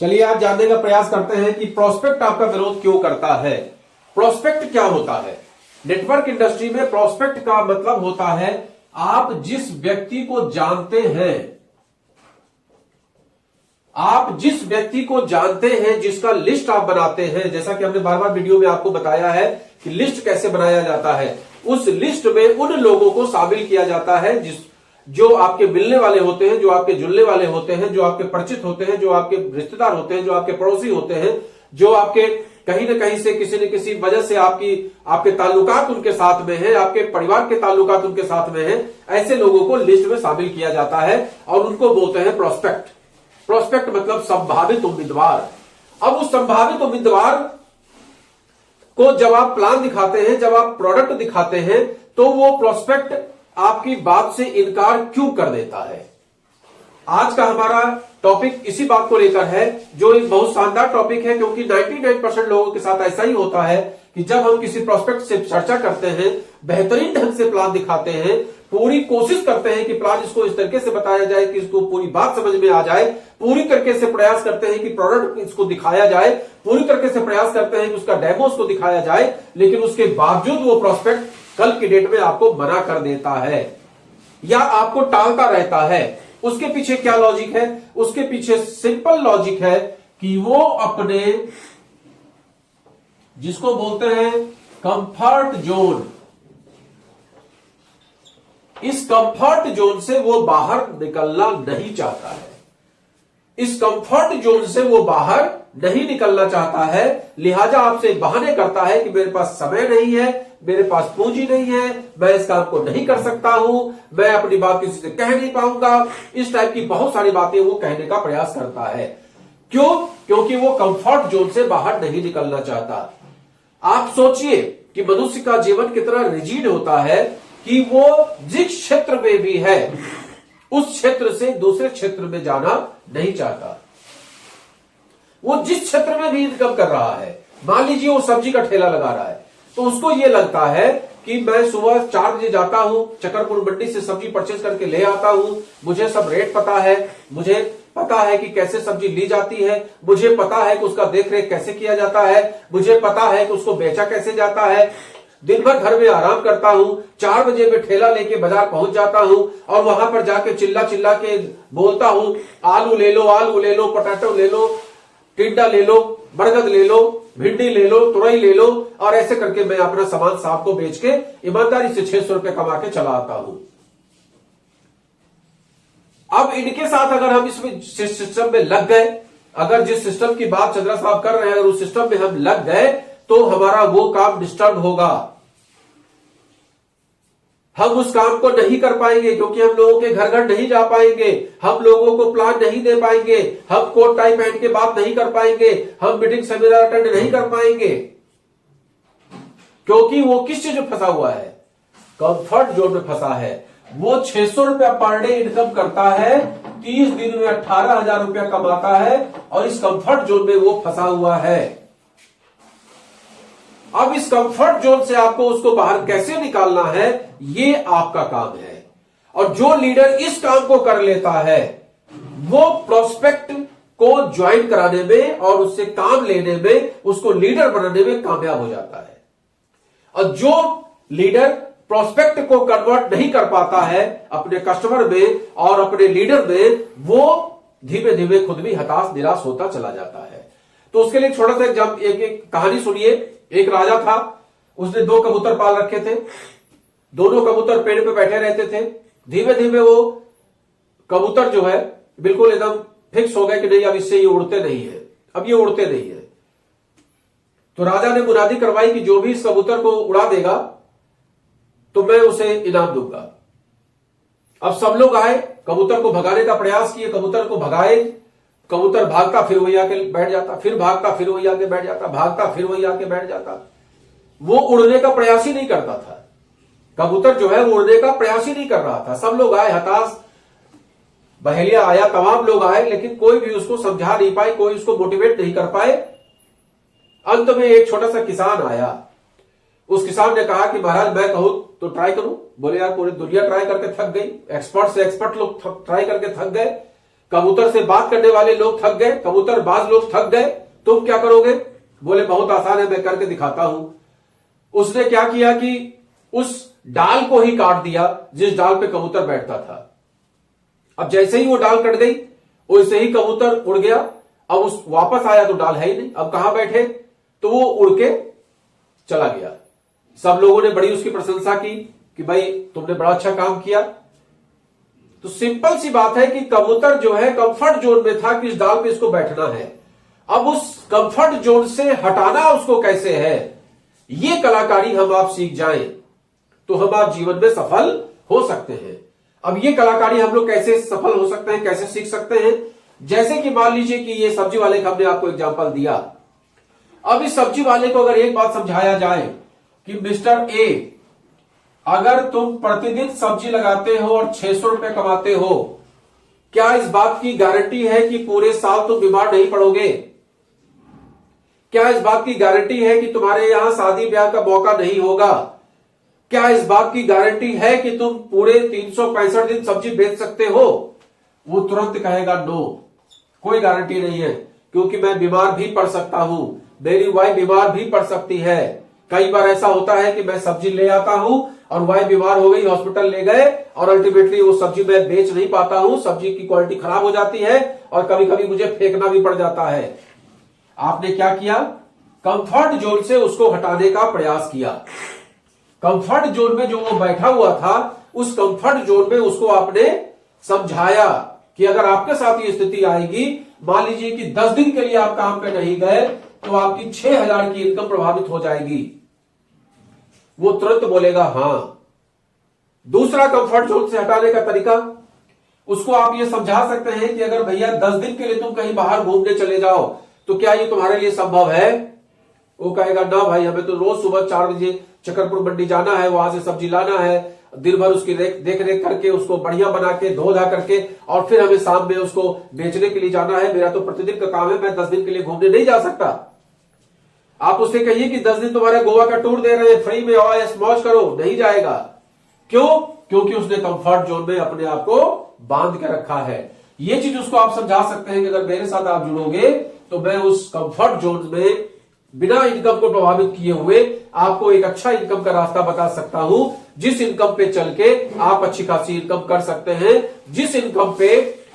चलिए आज जानने का प्रयास करते हैं कि प्रोस्पेक्ट आपका विरोध क्यों करता है। प्रोस्पेक्ट क्या होता है? नेटवर्क इंडस्ट्री में प्रोस्पेक्ट का मतलब होता है आप जिस व्यक्ति को जानते हैं, आप जिस व्यक्ति को जानते हैं, जिसका लिस्ट आप बनाते हैं। जैसा कि हमने बार बार वीडियो में आपको बताया है कि लिस्ट कैसे बनाया जाता है। उस लिस्ट में उन लोगों को शामिल किया जाता है जो आपके मिलने वाले होते हैं, जो आपके जुड़ने वाले होते हैं, जो आपके परिचित होते हैं, जो आपके रिश्तेदार होते हैं, जो आपके पड़ोसी होते हैं, जो आपके कहीं ना कहीं से किसी न किसी वजह से आपके ताल्लुकात उनके साथ में है, आपके परिवार के ताल्लुकात उनके साथ में है। ऐसे लोगों को लिस्ट में शामिल किया जाता है और उनको बोलते हैं प्रोस्पेक्ट। प्रोस्पेक्ट मतलब संभावित उम्मीदवार। अब उस संभावित उम्मीदवार को जब आप प्लान दिखाते हैं, जब आप प्रोडक्ट दिखाते हैं, तो वो प्रोस्पेक्ट आपकी बात से इनकार क्यों कर देता है। आज का हमारा टॉपिक इसी बात को लेकर है, जो एक बहुत शानदार टॉपिक है, क्योंकि 99% लोगों के साथ ऐसा ही होता है कि जब हम किसी प्रोस्पेक्ट से चर्चा करते हैं, बेहतरीन ढंग से प्लान दिखाते हैं, पूरी कोशिश करते हैं कि प्लान इसको इस तरीके से बताया जाए कि इसको पूरी बात समझ में आ जाए, पूरी तरीके से प्रयास करते हैं कि प्रोडक्ट इसको दिखाया जाए, पूरी तरीके से प्रयास करते हैं कि उसका डेमो उसको दिखाया जाए, लेकिन उसके बावजूद वो प्रोस्पेक्ट कल की डेट में आपको मना कर देता है या आपको टालता रहता है। उसके पीछे क्या लॉजिक है? उसके पीछे सिंपल लॉजिक है कि वो अपने जिसको बोलते हैं कंफर्ट जोन, इस कंफर्ट जोन से वो बाहर निकलना नहीं चाहता है। इस कंफर्ट जोन से वो बाहर नहीं निकलना चाहता है, लिहाजा आपसे बहाने करता है कि मेरे पास समय नहीं है, मेरे पास पूंजी नहीं है, मैं इस काम को नहीं कर सकता हूं, मैं अपनी बात किसी से कह नहीं पाऊंगा। इस टाइप की बहुत सारी बातें वो कहने का प्रयास करता है। क्यों? क्योंकि वो कंफर्ट जोन से बाहर नहीं निकलना चाहता। आप सोचिए कि मनुष्य का जीवन कितना रिजिड होता है कि वो जिस क्षेत्र में भी है उस क्षेत्र से दूसरे क्षेत्र में जाना नहीं चाहता। वो जिस क्षेत्र में भी इनकम कर रहा है, मान लीजिए वो सब्जी का ठेला लगा रहा है, तो उसको ये लगता है कि मैं सुबह 4 बजे जाता हूं, चकरपुर मंडी से सब्जी परचेज करके ले आता हूं, मुझे सब रेट पता है, मुझे पता है कि कैसे सब्जी ली जाती है, मुझे पता है कि उसका देखरेख कैसे किया जाता है, मुझे पता है कि उसको बेचा कैसे जाता है। दिन भर घर में आराम करता हूं, 4 बजे में ठेला लेके बाजार पहुंच जाता हूं और वहां पर जाके चिल्ला चिल्ला के बोलता हूं, आलू ले लो, पोटैटो ले लो, टिंडा ले लो, बरगद ले लो, भिंडी ले लो, तुरई ले लो, और ऐसे करके मैं अपना सामान साहब को बेच के ईमानदारी से 600 रुपए कमा के चला आता हूं। अब इनके साथ अगर हम इसमें सिस्टम में लग गए, अगर जिस सिस्टम की बात चंद्रा साहब कर रहे हैं, अगर उस सिस्टम में हम लग गए तो हमारा वो काम डिस्टर्ब होगा। हम उस काम को नहीं कर पाएंगे, क्योंकि हम लोगों के घर घर नहीं जा पाएंगे, हम लोगों को प्लान नहीं दे पाएंगे, हम कोट टाई पहन के बात नहीं कर पाएंगे, हम मीटिंग सेमिनार अटेंड नहीं कर पाएंगे। क्योंकि वो किस चीज में फंसा हुआ है? कंफर्ट जोन में फंसा है। वो 600 रुपया पर डे इनकम करता है, 30 दिन में 18,000 रुपया कमाता है और इस कंफर्ट जोन में वो फंसा हुआ है। अब इस कंफर्ट जोन से आपको उसको बाहर कैसे निकालना है, ये आपका काम है। और जो लीडर इस काम को कर लेता है वो प्रोस्पेक्ट को ज्वाइन कराने में और उससे काम लेने में, उसको लीडर बनाने में कामयाब हो जाता है। और जो लीडर प्रोस्पेक्ट को कन्वर्ट नहीं कर पाता है अपने कस्टमर में और अपने लीडर में, वो धीमे धीमे खुद भी हताश निराश होता चला जाता है। तो उसके लिए छोटा सा एक कहानी सुनिए। एक राजा था, उसने 2 कबूतर पाल रखे थे। दोनों कबूतर पेड़ पे बैठे रहते थे। धीमे धीमे वो कबूतर जो है बिल्कुल एकदम फिक्स हो गए कि नहीं, अब इससे ये उड़ते नहीं है, अब ये उड़ते नहीं है। तो राजा ने मुनादी करवाई कि जो भी इस कबूतर को उड़ा देगा तो मैं उसे इनाम दूंगा। अब सब लोग आए, कबूतर को भगाने का प्रयास किए, कबूतर को भगाए, कबूतर भागता फिर वही आके बैठ जाता, फिर भागता फिर वही आके बैठ जाता, भागता फिर वही आके बैठ जाता। वो उड़ने का प्रयास ही नहीं करता था। कबूतर जो है वो उड़ने का प्रयास ही नहीं कर रहा था। सब लोग आए, हताश, बहेलिया आया, तमाम लोग आए, लेकिन कोई भी उसको समझा नहीं पाए, कोई उसको मोटिवेट नहीं कर पाए। अंत में एक छोटा सा किसान आया। उस किसान ने कहा कि महाराज मैं कहूं तो ट्राई करूं। बोले यार पूरी दुनिया ट्राई करके थक गई, एक्सपर्ट से एक्सपर्ट लोग ट्राई करके थक गए, कबूतर से बात करने वाले लोग थक गए, कबूतरबाज लोग थक गए, तुम क्या करोगे? बोले बहुत आसान है, मैं करके दिखाता हूं। उसने क्या किया कि उस डाल को ही काट दिया जिस डाल पे कबूतर बैठता था। अब जैसे ही वो डाल कट गई वैसे ही कबूतर उड़ गया। अब उस वापस आया तो डाल है ही नहीं, अब कहां बैठे? तो वो उड़ के चला गया। सब लोगों ने बड़ी उसकी प्रशंसा की कि भाई तुमने बड़ा अच्छा काम किया। तो सिंपल सी बात है कि कबूतर जो है कंफर्ट जोन में था कि इस डाल पे इसको बैठना है। अब उस कंफर्ट जोन से हटाना उसको कैसे है, ये कलाकारी हम आप सीख जाएं तो हम आप जीवन में सफल हो सकते हैं। अब ये कलाकारी हम लोग कैसे सफल हो सकते हैं, कैसे सीख सकते हैं? जैसे कि मान लीजिए कि ये सब्जी वाले का हमने आपको एग्जांपल दिया। अब इस सब्जी वाले को अगर एक बात समझाया जाए कि मिस्टर ए, अगर तुम प्रतिदिन सब्जी लगाते हो और 600 रुपए कमाते हो, क्या इस बात की गारंटी है कि पूरे साल तुम बीमार नहीं पड़ोगे? क्या इस बात की गारंटी है कि तुम्हारे यहां शादी ब्याह का मौका नहीं होगा? क्या इस बात की गारंटी है कि तुम पूरे 365 दिन सब्जी बेच सकते हो? वो तुरंत कहेगा नो, कोई गारंटी नहीं है, क्योंकि मैं बीमार भी पड़ सकता हूं, मेरी वाइफ बीमार भी पड़ सकती है। कई बार ऐसा होता है कि मैं सब्जी ले आता हूं और वाइफ बीमार हो गई, हॉस्पिटल ले गए और अल्टीमेटली वो सब्जी मैं बेच नहीं पाता हूं, सब्जी की क्वालिटी खराब हो जाती है और कभी कभी मुझे फेंकना भी पड़ जाता है। आपने क्या किया? कंफर्ट जोन से उसको हटाने का प्रयास किया। कंफर्ट जोन में जो वो बैठा हुआ था, उस कंफर्ट जोन में उसको आपने समझाया कि अगर आपके साथ ये स्थिति आएगी, मान लीजिए कि 10 दिन के लिए आप काम पे नहीं गए, तो आपकी 6,000 की इनकम प्रभावित हो जाएगी। वो तुरंत बोलेगा हां। दूसरा कंफर्ट जोन से हटाने का तरीका, उसको आप ये समझा सकते हैं कि अगर भैया 10 दिन के लिए तुम कहीं बाहर घूमने चले जाओ तो क्या ये तुम्हारे लिए संभव है? वो कहेगा ना भाई, हमें तो रोज सुबह 4 बजे चकरपुर मंडी जाना है, वहां से सब्जी लाना है, दिन भर उसकी देख रेख करके उसको बढ़िया बना के धो धा करके और फिर हमें शाम में उसको बेचने के लिए जाना है। मेरा तो प्रतिदिन का काम है, मैं 10 दिन के लिए घूमने नहीं जा सकता। आप उससे कहिए कि 10 दिन तुम्हारा गोवा का टूर दे रहे हैं, फ्री में आओ, ऐश मौज करो, नहीं जाएगा। क्यों? क्योंकि उसने कंफर्ट जोन में अपने आप को बांध के रखा है। ये चीज उसको आप समझा सकते हैं कि अगर मेरे साथ आप जुड़ोगे तो मैं उस कंफर्ट जोन में बिना इनकम को प्रभावित किए हुए आपको एक अच्छा इनकम का रास्ता बता सकता हूं, जिस इनकम पे चल के आप अच्छी खासी इनकम कर सकते हैं, जिस इनकम पे,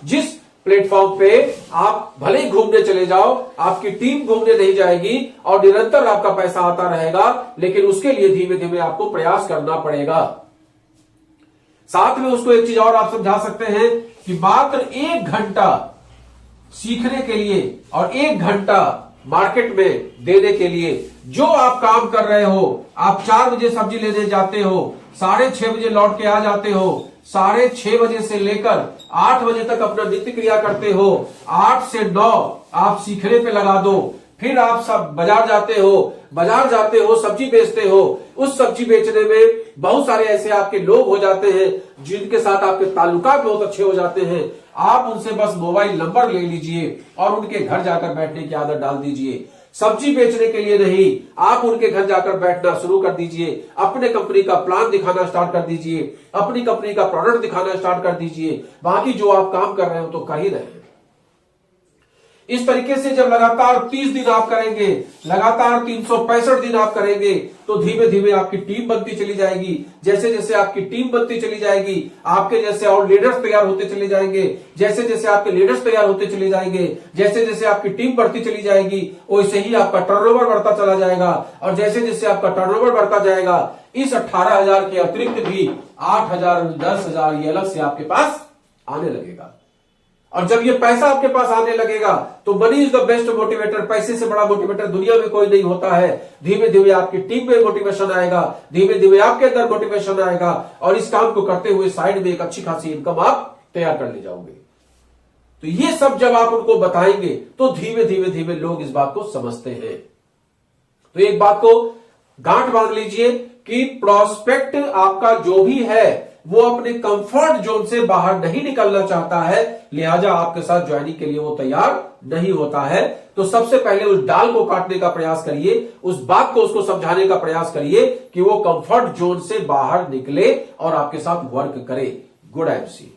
जिस प्लेटफॉर्म पे आप भले ही घूमने चले जाओ, आपकी टीम घूमने नहीं जाएगी और निरंतर आपका पैसा आता रहेगा, लेकिन उसके लिए धीमे धीमे आपको प्रयास करना पड़ेगा। साथ में उसको एक चीज और आप समझा सकते हैं कि मात्र 1 घंटा सीखने के लिए और 1 घंटा मार्केट में देने के लिए जो आप काम कर रहे हो, आप 4 बजे सब्जी लेने जाते हो, 6:30 बजे लौट के आ जाते हो, 6:30 बजे से लेकर 8 बजे तक अपना नित्य क्रिया करते हो, 8 से 9 आप सीखने पे लगा दो, फिर आप सब बाजार जाते हो सब्जी बेचते हो। उस सब्जी बेचने में बहुत सारे ऐसे आपके लोग हो जाते हैं जिनके साथ आपके ताल्लुकात बहुत अच्छे हो जाते हैं। आप उनसे बस मोबाइल नंबर ले लीजिए और उनके घर जाकर बैठने की आदत डाल दीजिए। सब्जी बेचने के लिए नहीं, आप उनके घर जाकर बैठना शुरू कर दीजिए, अपने कंपनी का प्लान दिखाना स्टार्ट कर दीजिए, अपनी कंपनी का प्रोडक्ट दिखाना स्टार्ट कर दीजिए। बाकी जो आप काम कर रहे हो तो कर ही रहे हैं। इस तरीके से जब लगातार 30 दिन आप करेंगे, लगातार 365 दिन आप करेंगे, तो धीमे धीमे आपकी टीम बनती चली जाएगी। जैसे जैसे आपकी टीम बनती चली जाएगी, आपके जैसे और लीडर्स तैयार होते चले जाएंगे। जैसे जैसे आपके लीडर्स तैयार होते चले जाएंगे, जैसे जैसे आपकी टीम बढ़ती चली जाएगी, वैसे ही आपका टर्नओवर बढ़ता चला जाएगा। और जैसे जैसे आपका टर्नओवर बढ़ता जाएगा, इस 18,000 के अतिरिक्त भी 8,000, 10,000 ये अलग से आपके पास आने लगेगा। और जब ये पैसा आपके पास आने लगेगा तो money is the best motivator. पैसे से बड़ा मोटिवेटर दुनिया में कोई नहीं होता है। धीमे धीमे आपकी टीम में मोटिवेशन आएगा, धीमे धीमे आपके अंदर मोटिवेशन आएगा और इस काम को करते हुए साइड में एक अच्छी खासी इनकम आप तैयार कर ले जाओगे। तो ये सब जब आप उनको बताएंगे तो धीमे धीमे धीमे लोग इस बात को समझते हैं। तो एक बात को गांठ बांध लीजिए कि प्रोस्पेक्ट आपका जो भी है वो अपने कंफर्ट जोन से बाहर नहीं निकलना चाहता है, लिहाजा आपके साथ ज्वाइनिंग के लिए वो तैयार नहीं होता है। तो सबसे पहले उस डाल को काटने का प्रयास करिए, उस बात को उसको समझाने का प्रयास करिए कि वो कंफर्ट जोन से बाहर निकले और आपके साथ वर्क करे। Good MC.